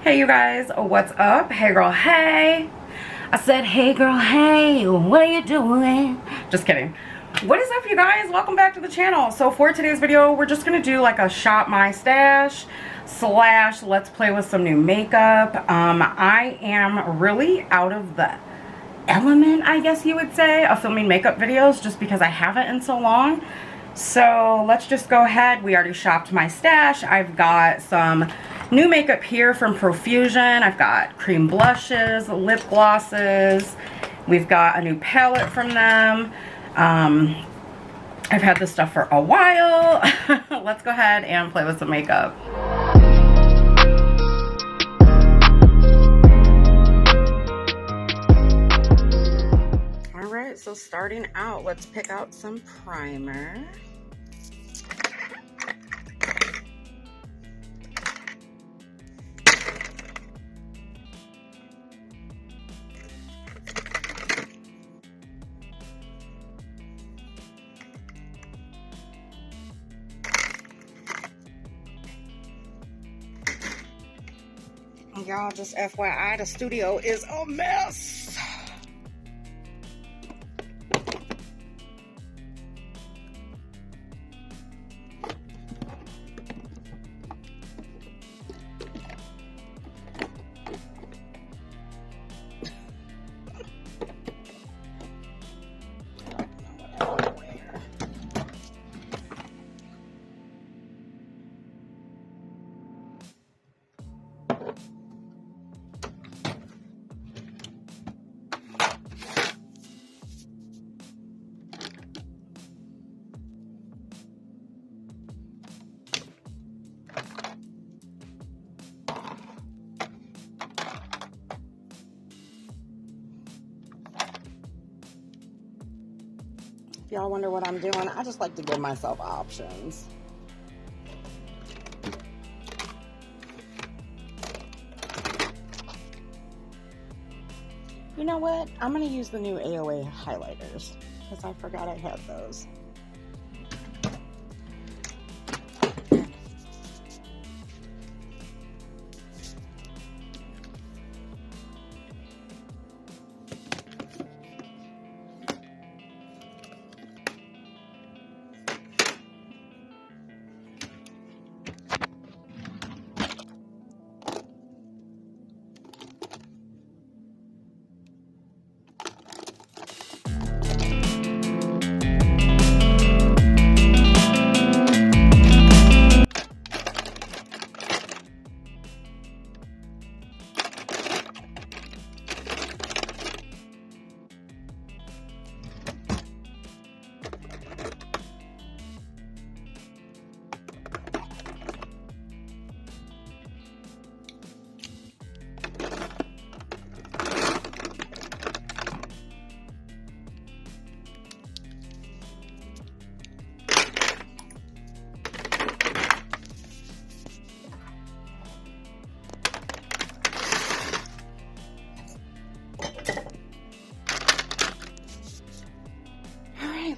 Hey you guys, what's up? Hey girl, hey. I said, hey girl, hey, what are you doing? Just kidding. What is up you guys? Welcome back to the channel. So for today's video, we're just gonna do like a shop my stash / let's play with some new makeup. I am really out of the element, I guess you would say, of filming makeup videos just because I haven't in so long. So let's just go ahead. We already shopped my stash. I've got some new makeup here from Profusion. I've got cream blushes, lip glosses. We've got a new palette from them. I've had this stuff for a while. Let's go ahead and play with some makeup. Alright, so starting out, let's pick out some primer. Y'all, just FYI, the studio is a mess. If y'all wonder what I'm doing, I just like to give myself options. You know what? I'm going to use the new AOA highlighters because I forgot I had those.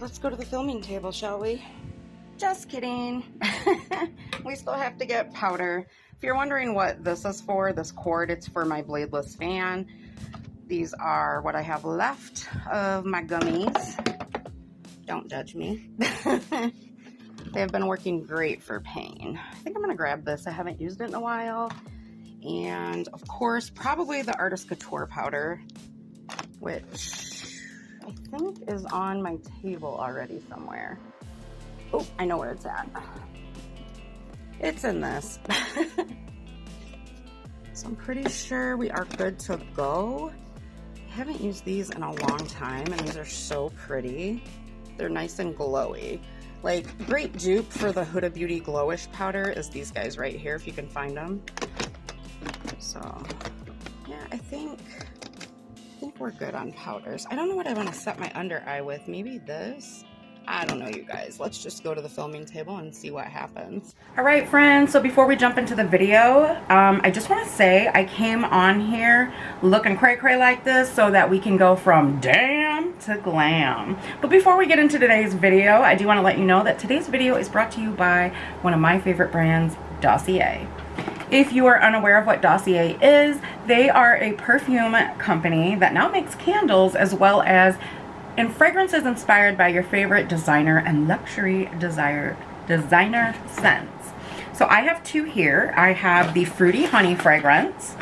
Let's go to the filming table, shall we? Just kidding. We still have to get powder. If you're wondering what this is for, this cord, it's for my bladeless fan. These are what I have left of my gummies. Don't judge me. They have been working great for pain. I think I'm gonna grab this. I haven't used it in a while. And of course, probably the Artist Couture powder, which I think is on my table already somewhere. Oh, I know where it's at. It's in this. So I'm pretty sure we are good to go. I haven't used these in a long time, and these are so pretty. They're nice and glowy. Like, great dupe for the Huda Beauty Glowish powder is these guys right here, if you can find them. So, yeah, I think we're good on powders. I don't know what I want to set my under eye with. Maybe this? I don't know, you guys. Let's just go to the filming table and see what happens. All right, friends. So before we jump into the video, I just want to say I came on here looking cray-cray like this so that we can go from damn to glam. But before we get into today's video, I do want to let you know that today's video is brought to you by one of my favorite brands, Dossier. If you are unaware of what Dossier is, they are a perfume company that now makes candles as well as fragrances inspired by your favorite designer and luxury designer scents. So I have two here. I have the Fruity Honey fragrance,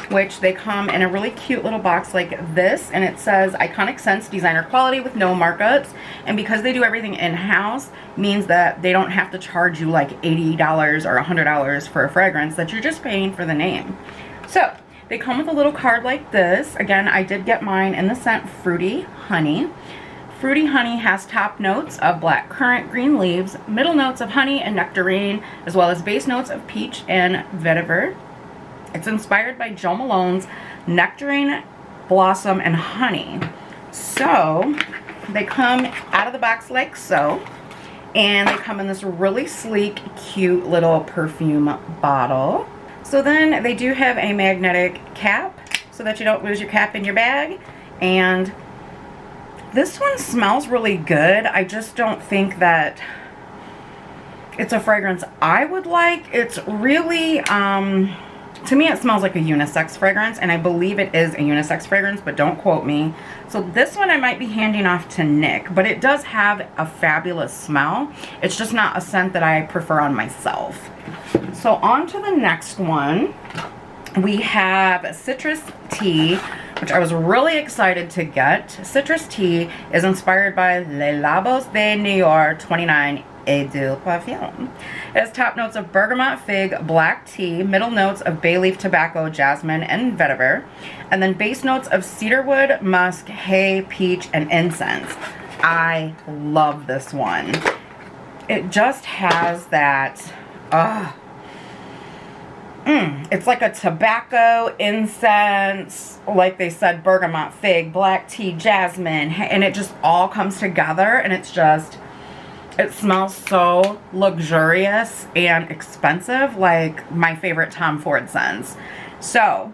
which they come in a really cute little box like this, and it says iconic scents, designer quality with no markups. And because they do everything in-house, means that they don't have to charge you like $80 or $100 for a fragrance, that you're just paying for the name. So they come with a little card like this. Again, I did get mine in the scent Fruity Honey. Fruity Honey has top notes of black currant, green leaves, middle notes of honey and nectarine, as well as base notes of peach and vetiver. It's inspired by Jo Malone's Nectarine, Blossom, and Honey. So they come out of the box like so, and they come in this really sleek, cute little perfume bottle. So then they do have a magnetic cap so that you don't lose your cap in your bag, and this one smells really good. I just don't think that it's a fragrance I would like. It's really, to me it smells like a unisex fragrance, and I believe it is a unisex fragrance, but don't quote me. So this one I might be handing off to Nick, but it does have a fabulous smell. It's just not a scent that I prefer on myself. So on to the next one. We have Citrus Tea, which I was really excited to get. Citrus Tea is inspired by Les Labos de New York 29 Eau de Parfum. It has top notes of bergamot, fig, black tea, middle notes of bay leaf, tobacco, jasmine, and vetiver, and then base notes of cedarwood, musk, hay, peach, and incense. I love this one. It just has that, it's like a tobacco, incense, like they said, bergamot, fig, black tea, jasmine, and it just all comes together, and it's just, it smells so luxurious and expensive, like my favorite Tom Ford scents. So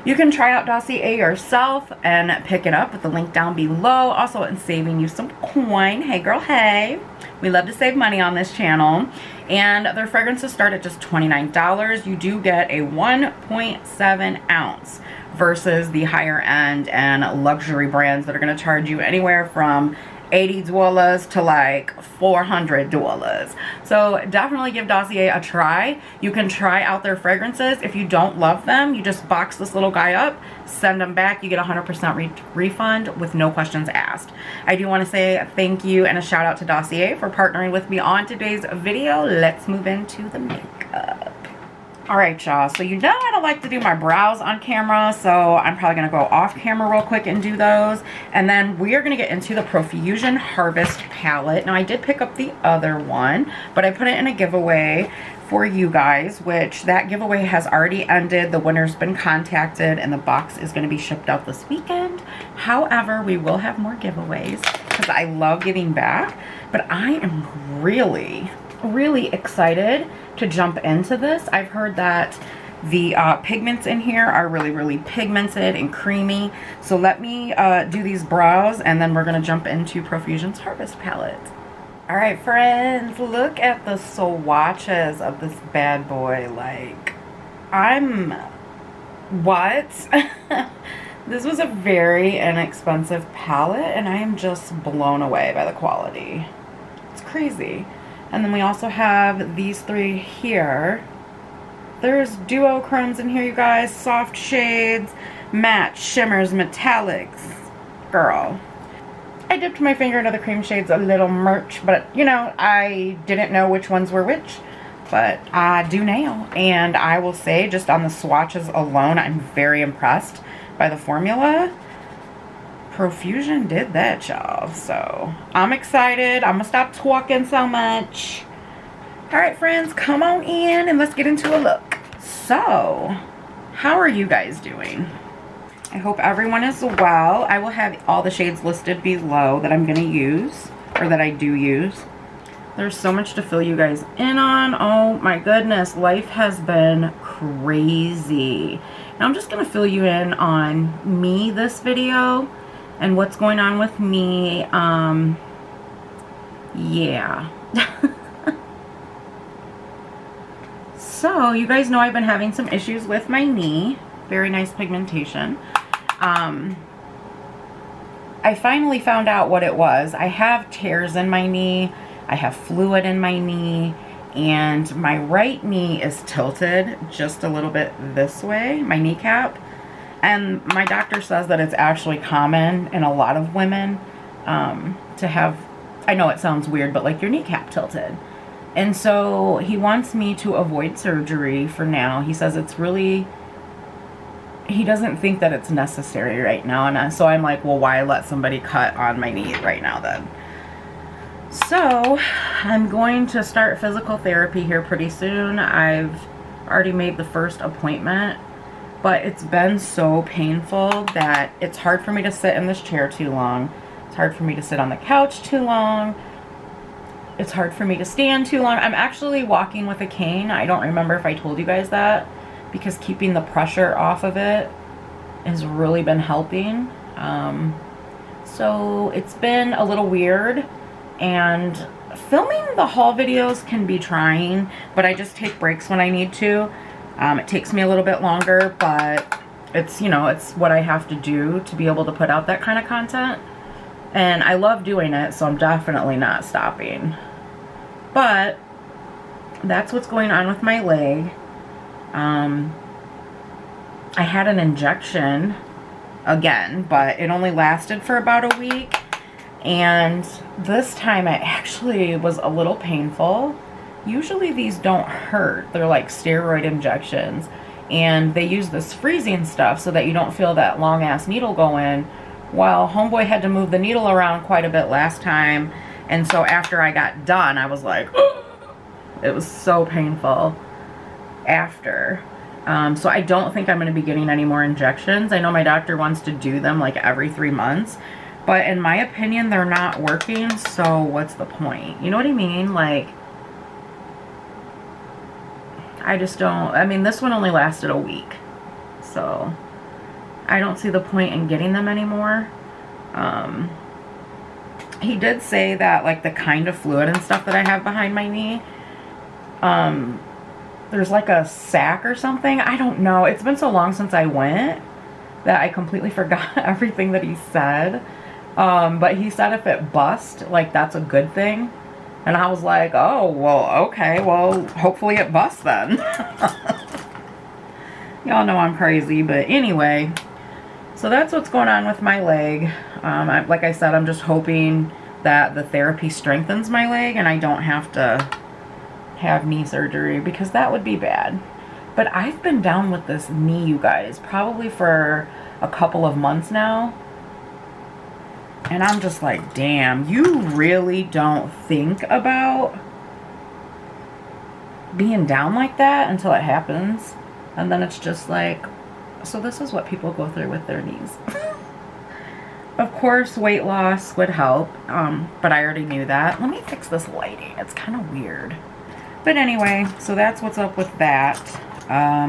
you can try out Dossier yourself and pick it up with the link down below. Also, it's saving you some coin. Hey girl, hey. We love to save money on this channel. And their fragrances start at just $29. You do get a 1.7 ounce versus the higher end and luxury brands that are going to charge you anywhere from $80 to like $400. So definitely give Dossier a try. You can try out their fragrances. If you don't love them, you just box this little guy up, send them back. You get a 100% refund with no questions asked. I do want to say thank you and a shout out to Dossier for partnering with me on today's video. Let's move into the makeup. Alright y'all, so you know I don't like to do my brows on camera, so I'm probably going to go off camera real quick and do those. And then we are going to get into the Profusion Harvest palette. Now I did pick up the other one, but I put it in a giveaway for you guys, which that giveaway has already ended. The winner's been contacted and the box is going to be shipped out this weekend. However, we will have more giveaways because I love giving back, but I am really excited to jump into this. I've heard that the pigments in here are really pigmented and creamy. So let me do these brows and then we're going to jump into Profusion's Harvest palette. Alright friends, look at the swatches of this bad boy. Like, what? This was a very inexpensive palette and I am just blown away by the quality. It's crazy. And then we also have these three here. There's duochromes in here, you guys. Soft shades, matte, shimmers, metallics. Girl. I dipped my finger into the cream shades a little much, but, you know, I didn't know which ones were which. But I do now. And I will say, just on the swatches alone, I'm very impressed by the formula. Profusion did that, y'all. So I'm excited. I'm gonna stop talking so much. All right friends, come on in and let's get into a look. So how are you guys doing? I hope everyone is well. I will have all the shades listed below that I'm gonna use, or that I do use. There's so much to fill you guys in on. Oh my goodness, life has been crazy. Now I'm just gonna fill you in on me this video and what's going on with me. Yeah. So you guys know I've been having some issues with my knee. Very nice pigmentation. I finally found out what it was. I have tears in my knee. I have fluid in my knee. And my right knee is tilted just a little bit this way, my kneecap. And my doctor says that it's actually common in a lot of women to have, I know it sounds weird, but like your kneecap tilted. And so he wants me to avoid surgery for now. He says it's really, he doesn't think that it's necessary right now. And so I'm like, well, why let somebody cut on my knee right now then? So I'm going to start physical therapy here pretty soon. I've already made the first appointment, but it's been so painful that it's hard for me to sit in this chair too long. It's hard for me to sit on the couch too long. It's hard for me to stand too long. I'm actually walking with a cane. I don't remember if I told you guys that, because keeping the pressure off of it has really been helping. So it's been a little weird. And filming the haul videos can be trying, but I just take breaks when I need to. It takes me a little bit longer, but it's, you know, it's what I have to do to be able to put out that kind of content. And I love doing it, so I'm definitely not stopping. But that's what's going on with my leg. I had an injection again, but it only lasted for about a week. And this time it actually was a little painful. Usually these don't hurt. They're like steroid injections. And they use this freezing stuff so that you don't feel that long ass needle go in. Well, homeboy had to move the needle around quite a bit last time. And so after I got done, I was like, it was so painful after. So I don't think I'm going to be getting any more injections. I know my doctor wants to do them like every 3 months. But in my opinion, they're not working, so what's the point? You know what I mean? Like, I just don't, I mean, this one only lasted a week. So, I don't see the point in getting them anymore. He did say that, like, the kind of fluid and stuff that I have behind my knee, there's like a sac or something. I don't know. It's been so long since I went that I completely forgot everything that he said. But he said if it bust, like, that's a good thing. And I was like, oh, well, okay, well, hopefully it busts then. Y'all know I'm crazy, but anyway. So that's what's going on with my leg. Like I said, I'm just hoping that the therapy strengthens my leg and I don't have to have knee surgery, because that would be bad. But I've been down with this knee, you guys, probably for a couple of months now. And I'm just like, damn, you really don't think about being down like that until it happens. And then it's just like, so this is what people go through with their knees. Of course, weight loss would help, but I already knew that. Let me fix this lighting. It's kind of weird. But anyway, so that's what's up with that. I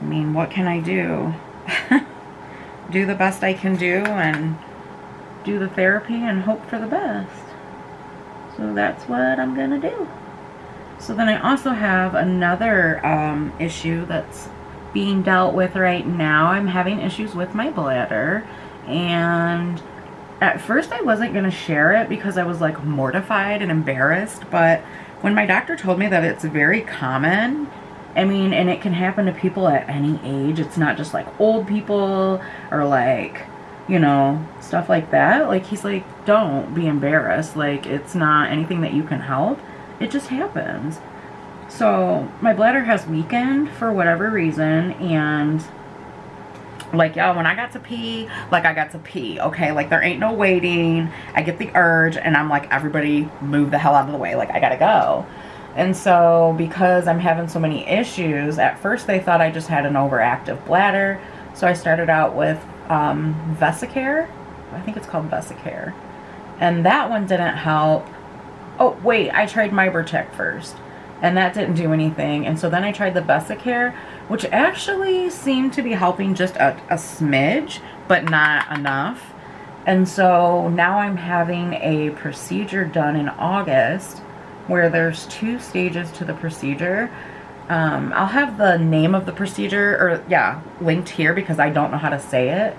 mean, what can I do? Do the best I can do and do the therapy and hope for the best. So that's what I'm gonna do. So then I also have another issue that's being dealt with right now. I'm having issues with my bladder, and at first I wasn't gonna share it because I was like mortified and embarrassed, but when my doctor told me that it's very common, I mean, and it can happen to people at any age. It's not just like old people or like, you know, stuff like that. Like, he's like, don't be embarrassed. Like, it's not anything that you can help. It just happens. So my bladder has weakened for whatever reason, and like, y'all, when I got to pee, like, I got to pee, okay? Like, there ain't no waiting. I get the urge, and I'm like, everybody move the hell out of the way. Like, I gotta go. And so, because I'm having so many issues, at first they thought I just had an overactive bladder. So I started out with Vesicare. I think it's called Vesicare. And that one didn't help. Oh, wait, I tried Mybertech first. And that didn't do anything. And so then I tried the Vesicare, which actually seemed to be helping just a smidge, but not enough. And so now I'm having a procedure done in August where there's 2 stages to the procedure. I'll have the name of the procedure, or yeah, linked here because I don't know how to say it.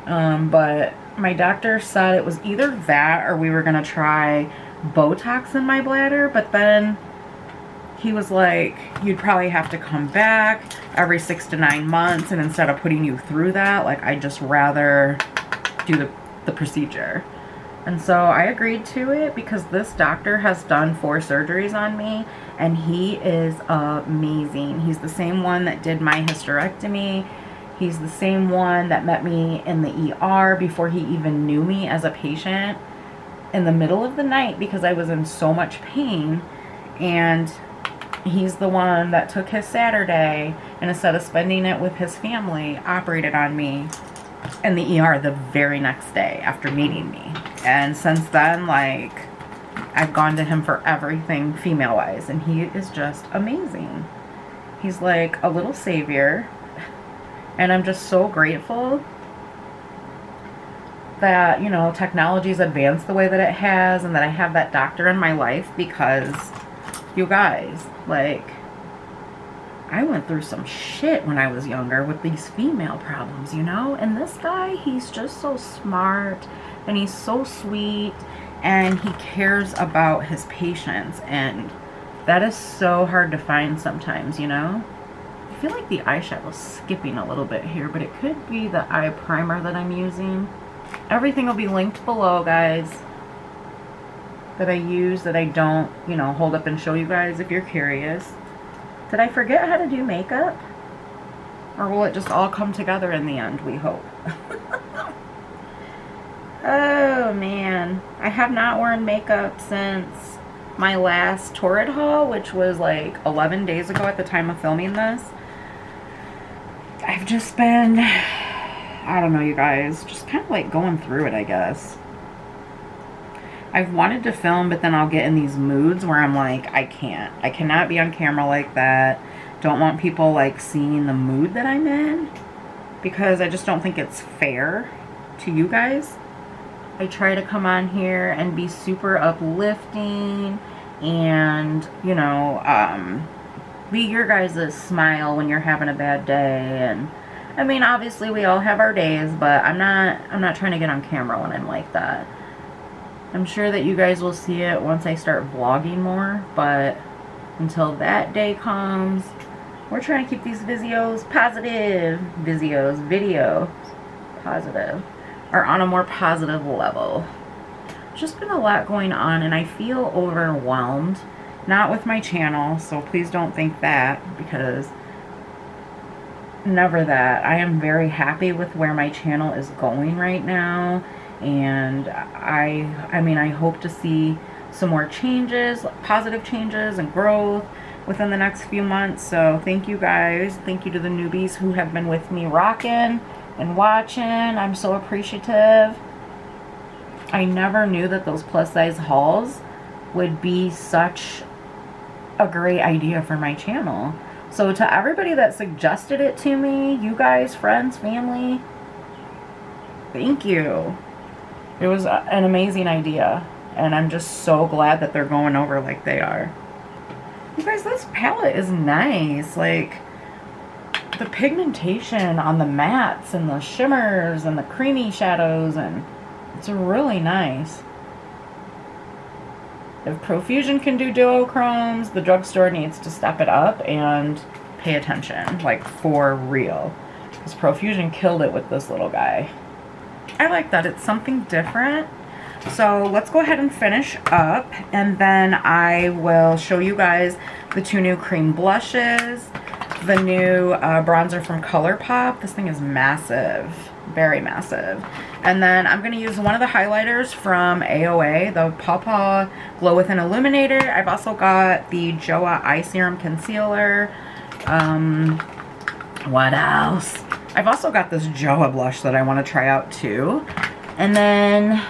But my doctor said it was either that or we were gonna try Botox in my bladder, but then he was like, you'd probably have to come back every 6 to 9 months, and instead of putting you through that, like, I'd just rather do the procedure. And so I agreed to it because this doctor has done 4 surgeries on me, and he is amazing. He's the same one that did my hysterectomy. He's the same one that met me in the ER before he even knew me as a patient in the middle of the night because I was in so much pain. And he's the one that took his Saturday and instead of spending it with his family, operated on me in the ER the very next day after meeting me. And since then, like, I've gone to him for everything female-wise, and he is just amazing. He's like a little savior, and I'm just so grateful that, you know, technology's advanced the way that it has, and that I have that doctor in my life, because you guys, like, I went through some shit when I was younger with these female problems, you know? And this guy, he's just so smart, and he's so sweet, and he cares about his patients, and that is so hard to find sometimes, you know? I feel like the eyeshadow's skipping a little bit here, but it could be the eye primer that I'm using. Everything will be linked below, guys, that I use, that I don't, you know, hold up and show you guys if you're curious. Did I forget how to do makeup? Or will it just all come together in the end, we hope? Oh, man. I have not worn makeup since my last Torrid haul, which was like 11 days ago at the time of filming this. I've just been, I don't know, you guys, just kind of like going through it, I guess. I've wanted to film, but then I'll get in these moods where I'm like, I cannot be on camera like that. Don't want people like seeing the mood that I'm in, because I just don't think it's fair to you guys. I try to come on here and be super uplifting and, you know, be your guys' smile when you're having a bad day. And I mean, obviously we all have our days, but I'm not trying to get on camera when I'm like that. I'm sure that you guys will see it once I start vlogging more, but until that day comes, we're trying to keep these videos positive. Videos positive, or on a more positive level. Just been a lot going on, and I feel overwhelmed. Not with my channel, so please don't think that, because never that. I am very happy with where my channel is going right now. And I mean, I hope to see some more changes, positive changes and growth within the next few months. So thank you guys. Thank you to the newbies who have been with me rocking and watching. I'm so appreciative. I never knew that those plus size hauls would be such a great idea for my channel. So to everybody that suggested it to me, you guys, friends, family, thank you. It was an amazing idea, and I'm just so glad that they're going over like they are. You guys, this palette is nice. Like, the pigmentation on the mattes and the shimmers and the creamy shadows, and it's really nice. If Profusion can do duochromes, the drugstore needs to step it up and pay attention, like, for real. Because Profusion killed it with this little guy. I like that. It's something different. So let's go ahead and finish up, and then I will show you guys the 2 new cream blushes, the new bronzer from ColourPop. This thing is massive, very massive. And then I'm going to use one of the highlighters from AOA, the Paw Glow Within Illuminator. I've also got the JOA Eye Serum Concealer. What else? I've also got this JOA blush that I want to try out too. And then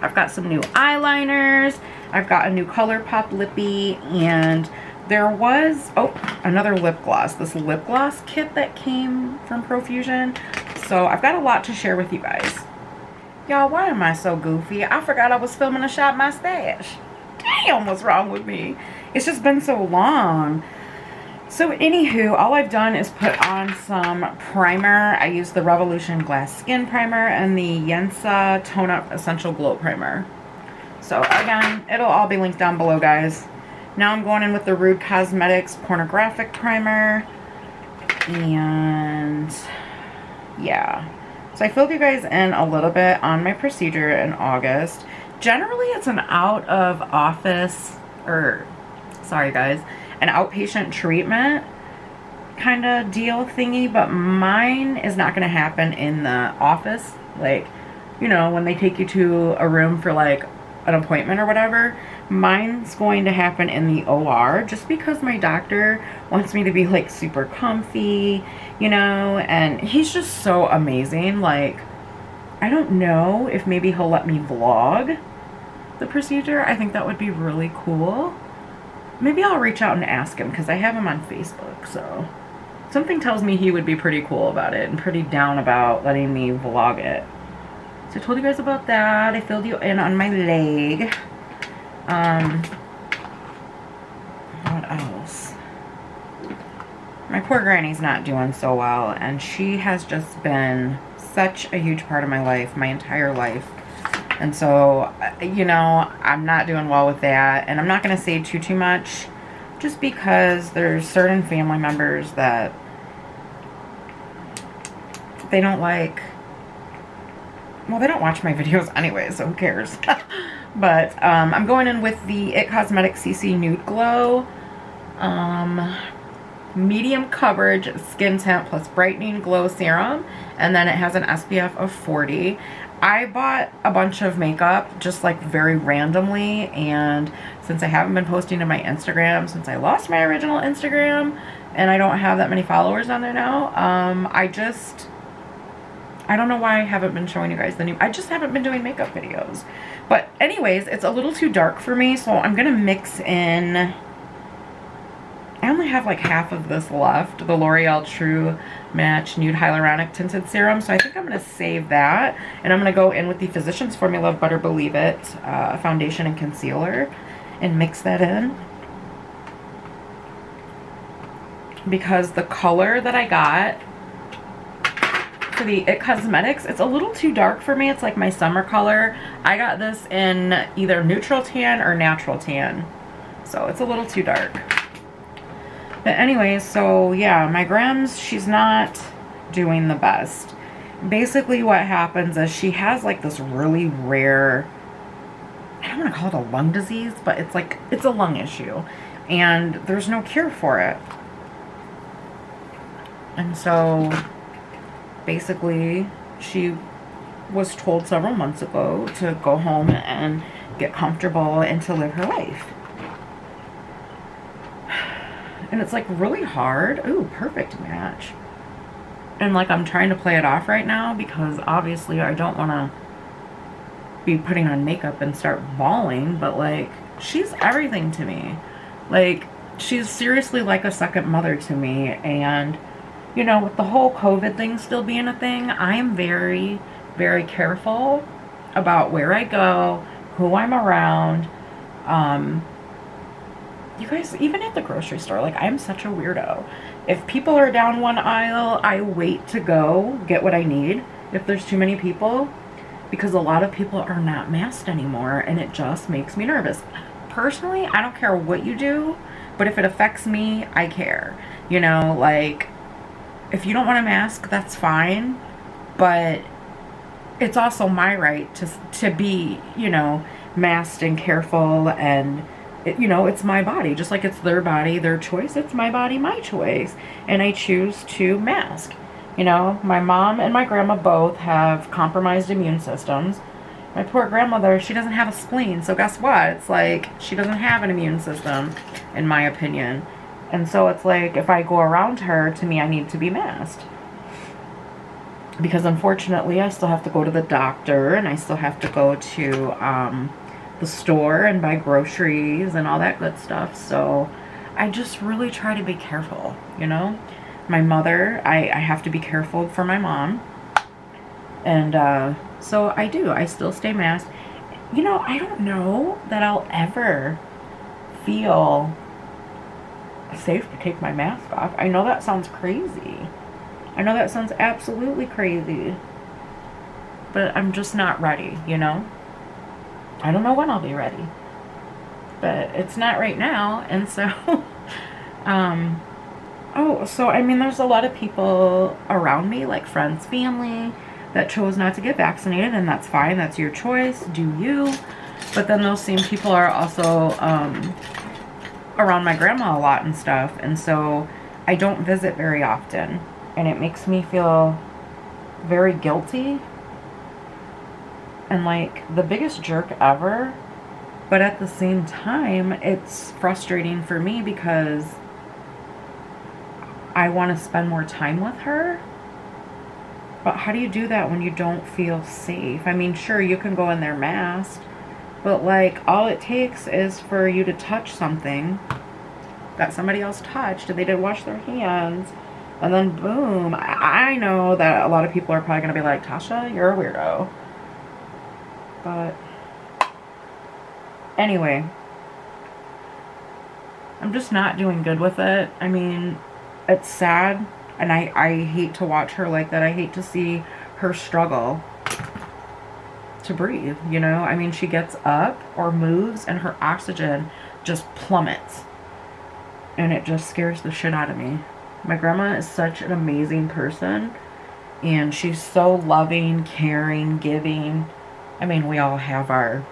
I've got some new eyeliners. I've got a new ColourPop lippy, and there was, oh, another lip gloss. This lip gloss kit that came from Profusion. So I've got a lot to share with you guys. Y'all, why am I so goofy? I forgot I was filming a shot my stash. Dang. damn, what's wrong with me? It's just been so long. So anywho, all I've done is put on some primer. I used the Revolution Glass Skin Primer and the Yensa Tone Up Essential Glow Primer. So again, it'll all be linked down below, guys. Now I'm going in with the Rude Cosmetics Pornographic Primer. And yeah. So I filled you guys in a little bit on my procedure in August. Generally, it's an out of office, or sorry guys, an outpatient treatment kind of deal thingy, but mine is not going to happen in the office. Like, you know, when they take you to a room for like an appointment or whatever, mine's going to happen in the OR, just because my doctor wants me to be like super comfy, you know, and he's just so amazing. Like, I don't know if maybe he'll let me vlog the procedure. I think that would be really cool. Maybe I'll reach out and ask him, because I have him on Facebook, so something tells me he would be pretty cool about it and pretty down about letting me vlog it. So I told you guys about that. I filled you in on my leg. What else? My poor granny's not doing so well, and she has just been such a huge part of my life, my entire life. And so, you know, I'm not doing well with that, and I'm not going to say too much, just because there's certain family members that they don't like. Well, they don't watch my videos anyway, so who cares? But I'm going in with the IT Cosmetics CC Nude Glow medium coverage skin tint plus brightening glow serum, and then it has an SPF of 40. I bought a bunch of makeup just like very randomly, and since I haven't been posting to my Instagram since I lost my original Instagram and I don't have that many followers on there now, I don't know why I haven't been showing you guys the new, I just haven't been doing makeup videos. But anyways, it's a little too dark for me, so I'm gonna mix in, I only have like half of this left, the L'Oreal True Match Nude Hyaluronic Tinted Serum, so I think I'm gonna save that, and I'm gonna go in with the Physicians Formula Better Believe It foundation and concealer and mix that in, because the color that I got for the IT Cosmetics, it's a little too dark for me. It's like my summer color. I got this in either neutral tan or natural tan, so it's a little too dark. But anyways, so yeah, my Grams, she's not doing the best. Basically what happens is she has like this really rare, I don't want to call it a lung disease, but it's like, it's a lung issue, and there's no cure for it. And so basically she was told several months ago to go home and get comfortable and to live her life. And it's like really hard. Ooh, perfect match. And like I'm trying to play it off right now, because obviously I don't want to be putting on makeup and start bawling, but like she's everything to me. Like she's seriously like a second mother to me. And you know, with the whole COVID thing still being a thing, I am very, very careful about where I go, who I'm around. You guys, even at the grocery store, like I'm such a weirdo. If people are down one aisle, I wait to go get what I need if there's too many people, because a lot of people are not masked anymore, and it just makes me nervous. Personally, I don't care what you do, but if it affects me, I care. You know, like, if you don't want a mask, that's fine, but it's also my right to be, you know, masked and careful, and you know, it's my body, just like it's their body, their choice. It's my body, my choice, and I choose to mask. You know, my mom and my grandma both have compromised immune systems. My poor grandmother, she doesn't have a spleen, so guess what? It's like she doesn't have an immune system, in my opinion. And so it's like, if I go around her, to me, I need to be masked. Because unfortunately, I still have to go to the doctor, and I still have to go to the store and buy groceries and all that good stuff. So I just really try to be careful, you know. My mother, I have to be careful for my mom. And so I do. I still stay masked. You know, I don't know that I'll ever feel safe to take my mask off. I know that sounds crazy. I know that sounds absolutely crazy. But I'm just not ready, you know? I don't know when I'll be ready. But it's not right now. And so, oh, so I mean, there's a lot of people around me, like friends, family, that chose not to get vaccinated, and that's fine. That's your choice. Do you? But then those same people are also around my grandma a lot and stuff. And so I don't visit very often. And it makes me feel very guilty. And like the biggest jerk ever. But at the same time, it's frustrating for me because I want to spend more time with her. But how do you do that when you don't feel safe? I mean, sure, you can go in there masked, but like all it takes is for you to touch something that somebody else touched and they didn't wash their hands, and then boom. I know that a lot of people are probably going to be like, Tasha, you're a weirdo. But anyway, I'm just not doing good with it. I mean, it's sad, and I hate to watch her like that. I hate to see her struggle to breathe, you know? I mean, she gets up or moves and her oxygen just plummets. And it just scares the shit out of me. My grandma is such an amazing person, and she's so loving, caring, giving. I mean, we all have our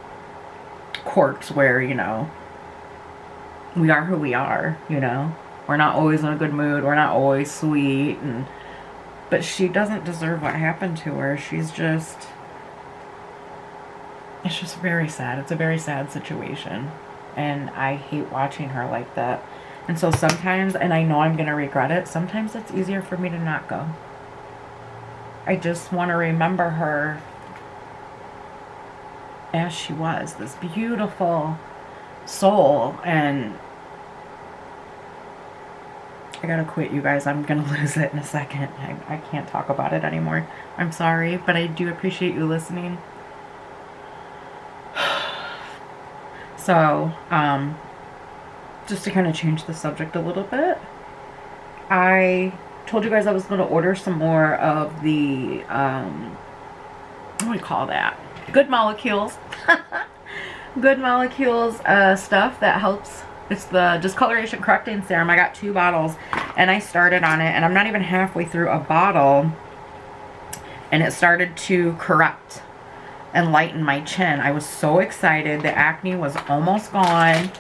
quirks where, you know, we are who we are, you know? We're not always in a good mood. We're not always sweet. But she doesn't deserve what happened to her. She's just... It's just very sad. It's a very sad situation. And I hate watching her like that. And so sometimes, and I know I'm going to regret it, sometimes it's easier for me to not go. I just want to remember her as she was. This beautiful soul. And I gotta quit, you guys. I'm gonna lose it in a second. I can't talk about it anymore. I'm sorry, but I do appreciate you listening. So, just to kind of change the subject a little bit, I told you guys I was going to order some more of the, what do we call that? Good Molecules. Good Molecules stuff that helps. It's the discoloration correcting serum. I got 2 bottles, and I started on it, and I'm not even halfway through a bottle, and it started to correct and lighten my chin. I was so excited. The acne was almost gone.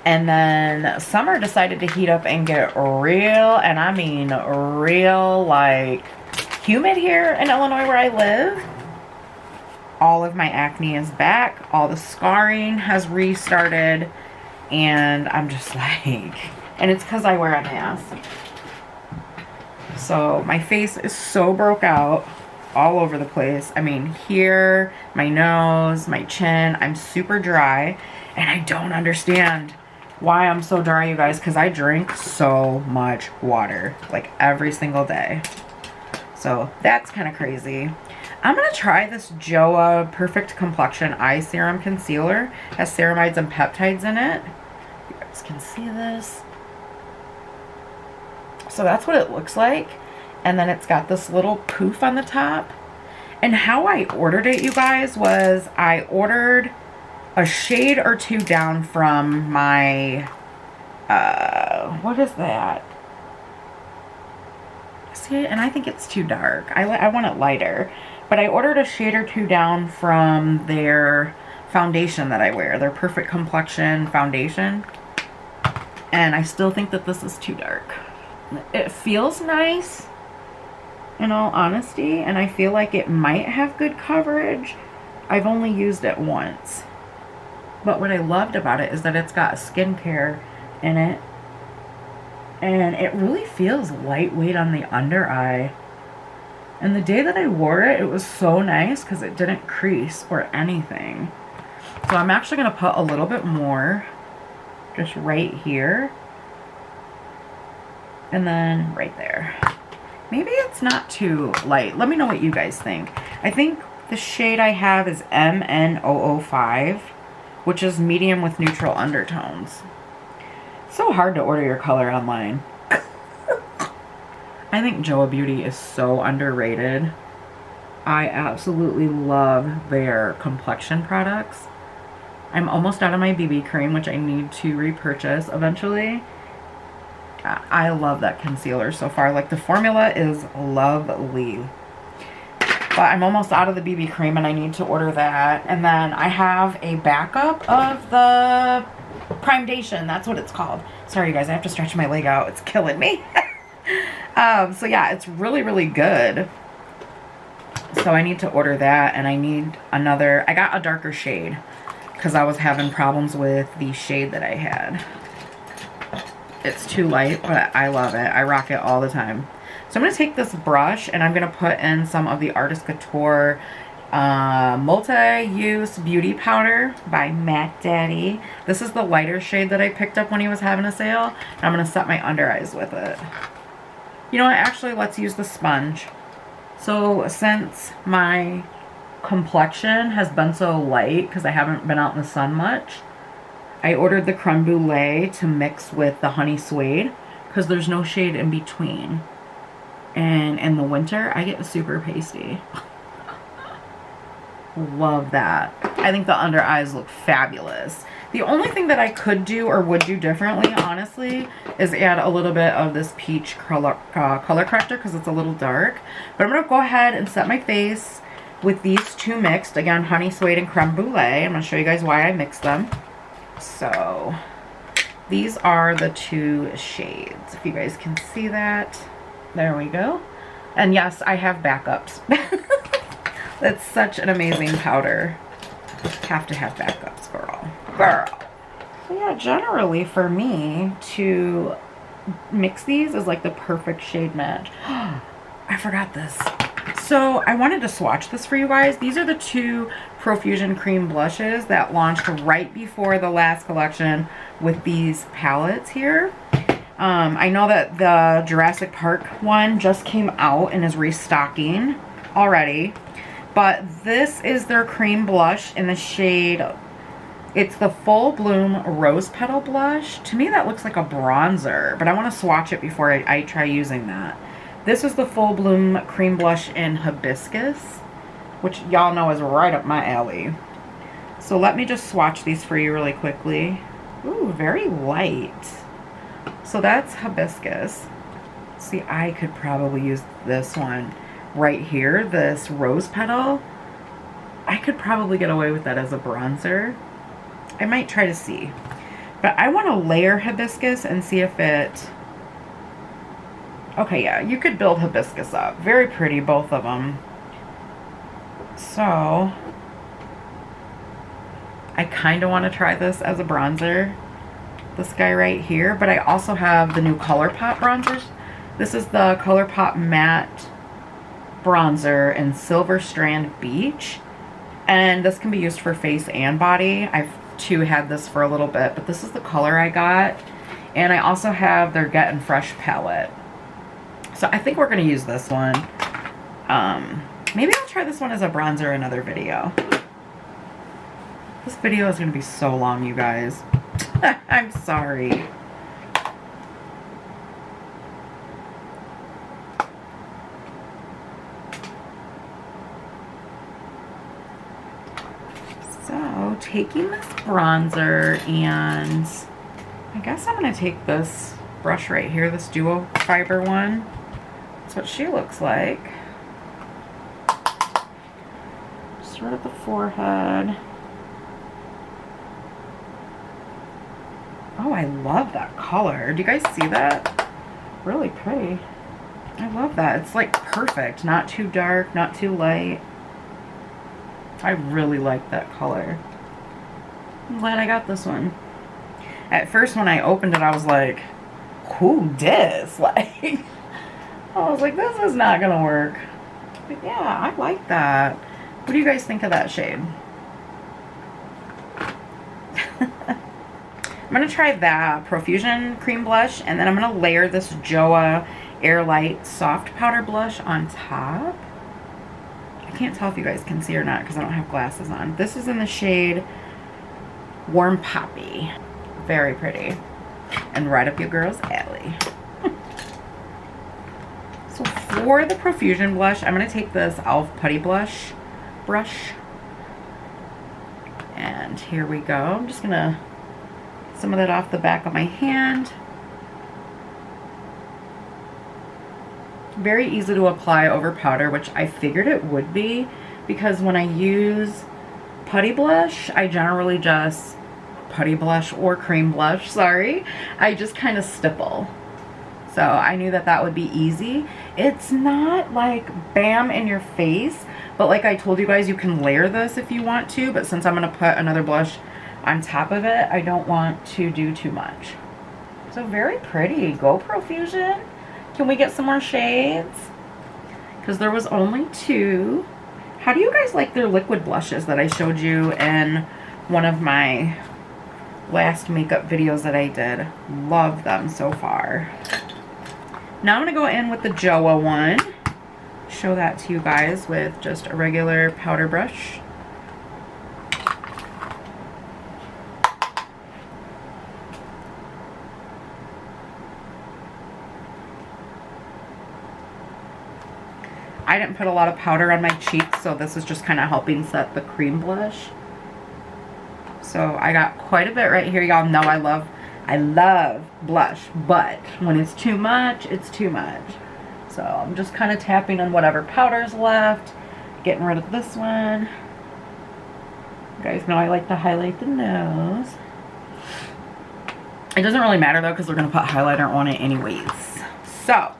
And then summer decided to heat up and get real, and I mean real, like humid here in Illinois where I live. All of my acne is back. All the scarring has restarted. And I'm just like, and it's because I wear a mask. So my face is so broke out all over the place. I mean, here, my nose, my chin, I'm super dry. And I don't understand why I'm so dry, you guys, because I drink so much water, like every single day. So that's kind of crazy. I'm going to try this JOA Perfect Complexion Eye Serum Concealer. It has ceramides and peptides in it. You guys can see this. So that's what it looks like. And then it's got this little poof on the top. And how I ordered it, you guys, was I ordered a shade or 2 down from my, what is that? See, and I think it's too dark. I want it lighter. But I ordered a shade or 2 down from their foundation that I wear, their Perfect Complexion foundation. And I still think that this is too dark. It feels nice, in all honesty, and I feel like it might have good coverage. I've only used it once. But what I loved about it is that it's got skincare in it. And it really feels lightweight on the under eye. And the day that I wore it, it was so nice because it didn't crease or anything. So I'm actually going to put a little bit more just right here. And then right there. Maybe it's not too light. Let me know what you guys think. I think the shade I have is MN005, which is medium with neutral undertones. So hard to order your color online. I think JOA Beauty is so underrated. I absolutely love their complexion products. I'm almost out of my BB cream, which I need to repurchase eventually. I love that concealer so far. Like, the formula is lovely. But I'm almost out of the BB cream and I need to order that. And then I have a backup of the Primedation. That's what it's called. Sorry, you guys, I have to stretch my leg out. It's killing me. So yeah, it's really, really good. So I need to order that, and I need another. I got a darker shade because I was having problems with the shade that I had. It's too light, but I love it. I rock it all the time. So I'm going to take this brush and I'm going to put in some of the Artist Couture Multi-Use Beauty Powder by Mac Daddy. This is the lighter shade that I picked up when he was having a sale. And I'm going to set my under eyes with it. You know what? Actually, let's use the sponge. So since my complexion has been so light because I haven't been out in the sun much, I ordered the Creme Brulee to mix with the Honey Suede because there's no shade in between. And in the winter, I get super pasty. Love that. I think the under eyes look fabulous. The only thing that I could do or would do differently, honestly, is add a little bit of this peach color corrector because it's a little dark. But I'm going to go ahead and set my face with these two mixed. Again, Honey Suede and Creme Brulee. I'm going to show you guys why I mixed them. So these are the two shades. If you guys can see that. There we go. And yes, I have backups. That's such an amazing powder. Have to have backups, girl. So yeah, generally for me to mix these is like the perfect shade match. I forgot this. So I wanted to swatch this for you guys. These are the two Profusion cream blushes that launched right before the last collection with these palettes here. I know that the Jurassic Park one just came out and is restocking already. But this is their cream blush in the shade, it's the Full Bloom Rose Petal Blush. To me that looks like a bronzer, but I want to swatch it before I try using that. This is the Full Bloom Cream Blush in Hibiscus, which y'all know is right up my alley. So let me just swatch these for you really quickly. Ooh, very light. So that's Hibiscus. See, I could probably use this one right here, this Rose Petal. I could probably get away with that as a bronzer. I might try to see. But I want to layer Hibiscus and see if it... Okay, yeah, you could build Hibiscus up. Very pretty, both of them. So, I kind of want to try this as a bronzer. This guy right here. But I also have the new ColourPop bronzers. This is the ColourPop Matte Bronzer in Silver Strand Beach. And this can be used for face and body. I've too had this for a little bit, but this is the color I got. And I also have their Getting Fresh palette. So I think we're going to use this one. Maybe I'll try this one as a bronzer in another video. This video is going to be so long, you guys. I'm sorry. So, taking this bronzer, and I guess I'm going to take this brush right here, this duo fiber one. That's what she looks like. Just right at the forehead. Oh, I love that color. Do you guys see that? Really pretty. I love that. It's like perfect. Not too dark, not too light. I really like that color. I'm glad I got this one. At first when I opened it, I was like, who dis? Like, I was like, this is not gonna work. But yeah, I like that. What do you guys think of that shade? I'm going to try that Profusion cream blush, and then I'm going to layer this JOA Airlight Soft Powder Blush on top. I can't tell if you guys can see or not because I don't have glasses on. This is in the shade Warm Poppy. Very pretty. and right up your girl's alley. So for the Profusion blush, I'm going to take this e.l.f. Putty Blush brush. And here we go. I'm just going to get some of that off the back of my hand. Very easy to apply over powder, which I figured it would be, because when I use putty blush, I generally just putty blush or cream blush, sorry, I just kind of stipple. So I knew that that would be easy. It's not like bam in your face, but like I told you guys, you can layer this if you want to, but since I'm going to put another blush on top of it, I don't want to do too much. So very pretty. Go Profusion. Can we get some more shades? Because there was only 2. How do you guys like their liquid blushes that I showed you in one of my last makeup videos that I did? Love them so far. Now I'm going to go in with the JOA one. Show that to you guys with just a regular powder brush. I didn't put a lot of powder on my cheeks, so this is just kind of helping set the cream blush. So I got quite a bit right here. Y'all know I love blush, but when it's too much, it's too much. So I'm just kind of tapping on whatever powder's left, getting rid of this one. You guys know I like to highlight the nose. It doesn't really matter though, because we're going to put highlighter on it anyways. So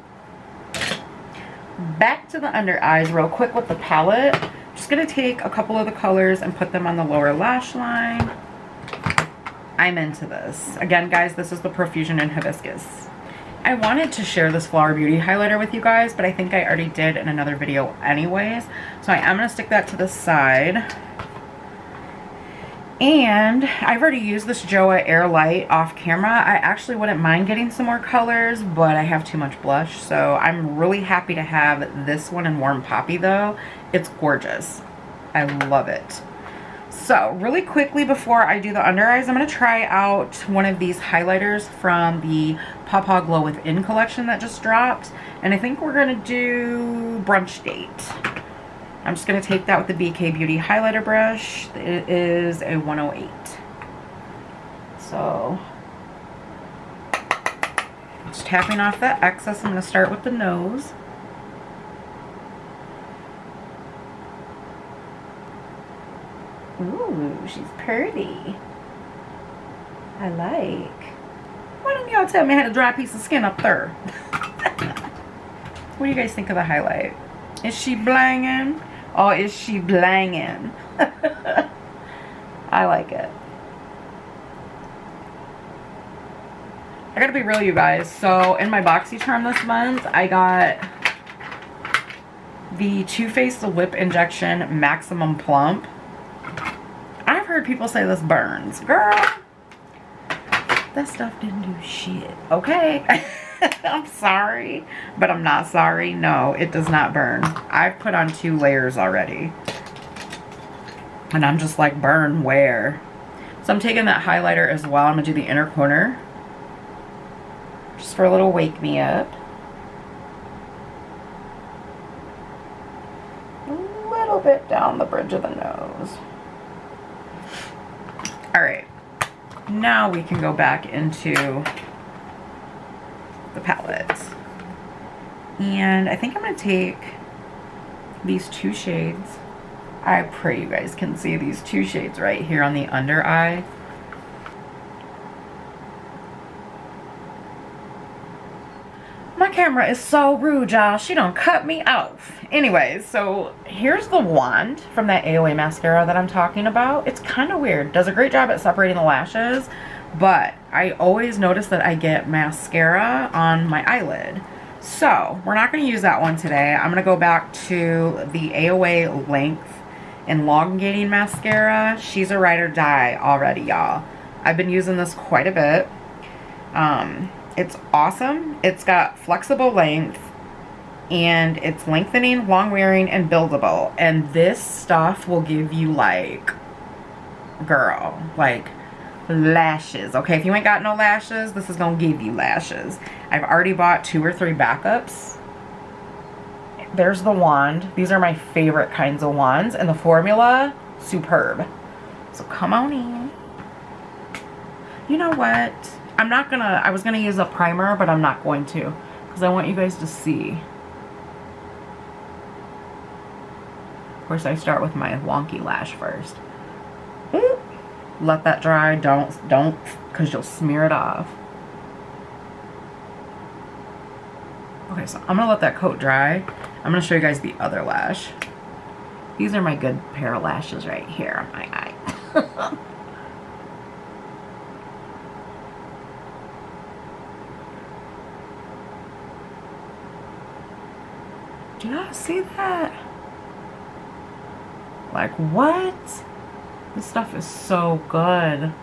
back to the under eyes real quick with the palette. Just going to take a couple of the colors and put them on the lower lash line. I'm into this. Again, guys, this is the Profusion in Hibiscus. I wanted to share this Flower Beauty highlighter with you guys, but I think I already did in another video anyways. So I am going to stick that to the side. And I've already used this JOA Air Light off camera. I actually wouldn't mind getting some more colors, but I have too much blush. So I'm really happy to have this one in Warm Poppy though. It's gorgeous. I love it. So really quickly before I do the under eyes, I'm going to try out one of these highlighters from the Pawpaw Glow Within collection that just dropped. And I think we're going to do Brunch Date. I'm just going to take that with the BK Beauty highlighter brush. It is a 108. So just tapping off that excess. I'm going to start with the nose. Ooh, she's pretty. I like. Why don't y'all tell me I had a dry piece of skin up there? What do you guys think of the highlight? Is she blanging? Oh, is she blanging? I like it. I gotta be real, you guys. So in my BoxyCharm this month, I got the Too Faced Lip Injection Maximum Plump. I've heard people say this burns. Girl, that stuff didn't do shit. Okay. I'm sorry, but I'm not sorry. No, it does not burn. I've put on 2 layers already. And I'm just like, burn where? So I'm taking that highlighter as well. I'm going to do the inner corner. Just for a little wake me up. A little bit down the bridge of the nose. Alright. Now we can go back into the palette. And I think I'm going to take these 2 shades. I pray you guys can see these 2 shades right here on the under eye. My camera is so rude, y'all. She done cut me off. Anyways, so here's the wand from that AOA mascara that I'm talking about. It's kind of weird. Does a great job at separating the lashes, but I always notice that I get mascara on my eyelid. So we're not going to use that one today. I'm going to go back to the AOA Length Elongating Mascara. She's a ride or die already, y'all. I've been using this quite a bit. It's awesome. It's got flexible length and it's lengthening, long wearing, and buildable. And this stuff will give you like, girl, like lashes. Okay, if you ain't got no lashes, this is gonna give you lashes. I've already bought 2 or 3 backups. There's the wand. These are my favorite kinds of wands, and the formula, superb. So come on in. You know what? I was gonna use a primer, but I'm not going to, because I want you guys to see. Of course, I start with my wonky lash first. Let that dry. Don't, because you'll smear it off. Okay, so I'm gonna let that coat dry. I'm gonna show you guys the other lash. These are my good pair of lashes right here on my eye. Do y'all see that? Like, what? This stuff is so good.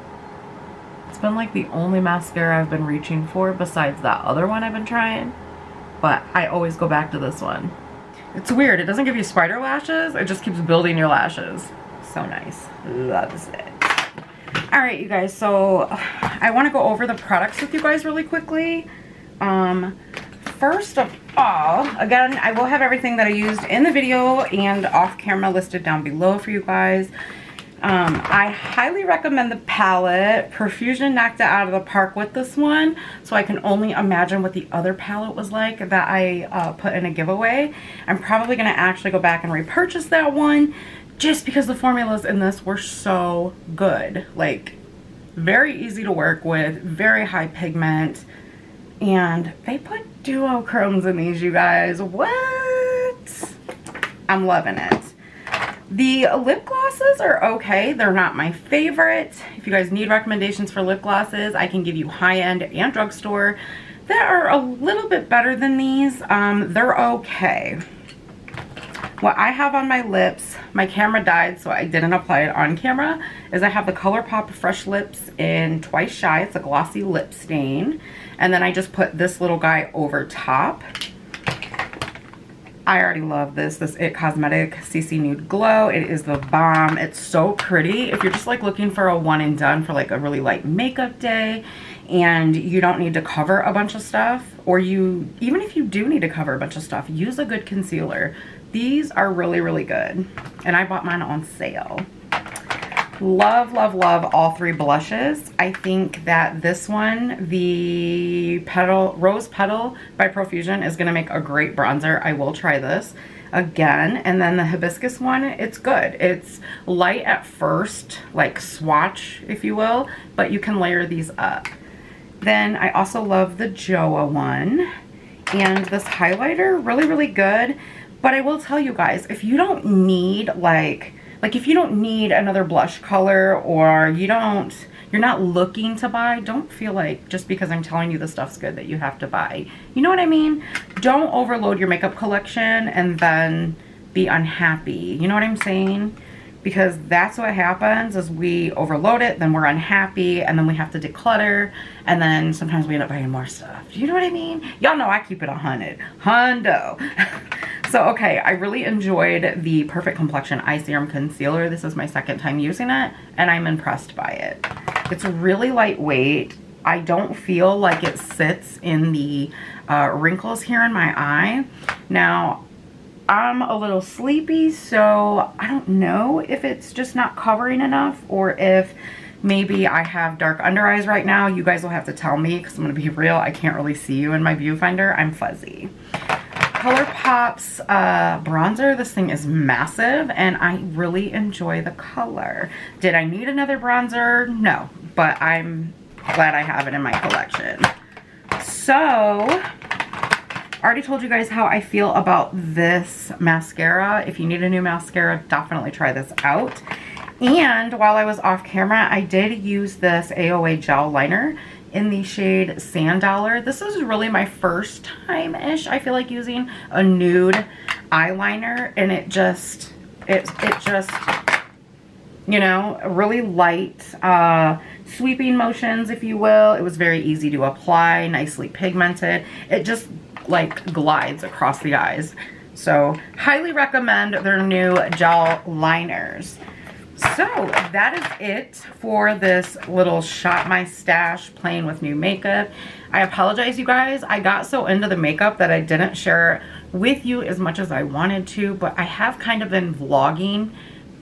It's been like the only mascara I've been reaching for besides that other one I've been trying. But I always go back to this one. It's weird. It doesn't give you spider lashes. It just keeps building your lashes. So nice. Loves it. Alright, you guys. So I want to go over the products with you guys really quickly. First of all, again, I will have everything that I used in the video and off camera listed down below for you guys. I highly recommend the palette. Profusion knocked it out of the park with this one, so I can only imagine what the other palette was like that I put in a giveaway. I'm probably going to actually go back and repurchase that one just because the formulas in this were so good. Like, very easy to work with, very high pigment, and they put duochromes in these, you guys. What? I'm loving it. The lip glosses are okay. They're not my favorite. If you guys need recommendations for lip glosses, I can give you high-end and drugstore that are a little bit better than these. They're okay. What I have on my lips, my camera died, so I didn't apply it on camera, is I have the ColourPop Fresh Lips in Twice Shy. It's a glossy lip stain. And then I just put this little guy over top. I already love this. This IT Cosmetic CC Nude Glow. It is the bomb. It's so pretty. If you're just like looking for a one and done for like a really light makeup day and you don't need to cover a bunch of stuff, or even if you do need to cover a bunch of stuff, use a good concealer. These are really, really good. And I bought mine on sale. Love, love, love all 3 blushes. I think that this one, the Rose Petal by Profusion, is going to make a great bronzer. I will try this again. And then the Hibiscus one, it's good. It's light at first, like swatch, if you will, but you can layer these up. Then I also love the Joa one. And this highlighter, really, really good. But I will tell you guys, if you don't need if you don't need another blush color, or you're not looking to buy, don't feel like just because I'm telling you the stuff's good that you have to buy. You know what I mean? Don't overload your makeup collection and then be unhappy. You know what I'm saying? Because that's what happens, is we overload it, then we're unhappy, and then we have to declutter, and then sometimes we end up buying more stuff. Do you know what I mean? Y'all know I keep it 100. Hundo. So, okay, I really enjoyed the Perfect Complexion Eye Serum Concealer. This is my 2nd time using it, and I'm impressed by it. It's really lightweight. I don't feel like it sits in the wrinkles here in my eye. Now, I'm a little sleepy, so I don't know if it's just not covering enough, or if maybe I have dark under eyes right now. You guys will have to tell me, because I'm going to be real, I can't really see you in my viewfinder. I'm fuzzy. ColourPop's bronzer. This thing is massive, and I really enjoy the color. Did I need another bronzer? No, but I'm glad I have it in my collection. So, I already told you guys how I feel about this mascara. If you need a new mascara, definitely try this out. And while I was off camera, I did use this AOA gel liner in the shade Sand Dollar. This is really my first time-ish, I feel like, using a nude eyeliner, and it just, you know, really light sweeping motions, if you will. It was very easy to apply, nicely pigmented. It just like glides across the eyes. So highly recommend their new gel liners. So that is it for this little shop my stash playing with new makeup. I apologize, you guys. I got so into the makeup that I didn't share with you as much as I wanted to, but I have kind of been vlogging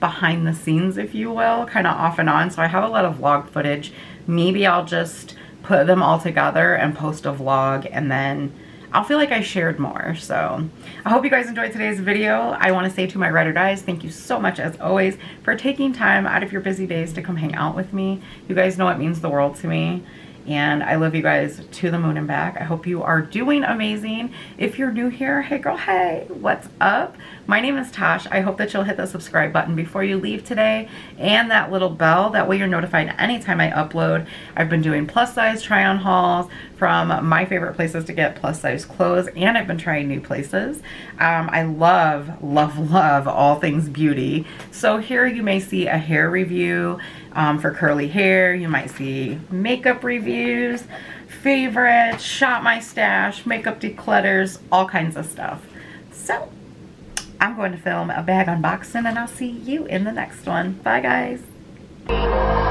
behind the scenes, if you will, kind of off and on. So I have a lot of vlog footage. Maybe I'll just put them all together and post a vlog, and then I'll feel like I shared more. So I hope you guys enjoyed today's video. I want to say to my ride or dies, thank you so much as always for taking time out of your busy days to come hang out with me. You guys know it means the world to me, and I love you guys to the moon and back. I hope you are doing amazing. If you're new here, hey girl, hey, what's up? My name is Tosh. I hope that you'll hit the subscribe button before you leave today and that little bell. That way you're notified anytime I upload. I've been doing plus size try on hauls from my favorite places to get plus size clothes, and I've been trying new places. I love, love, love all things beauty. So here you may see a hair review for curly hair. You might see makeup reviews, favorites, shop my stash, makeup declutters, all kinds of stuff. So I'm going to film a bag unboxing, and I'll see you in the next one. Bye, guys.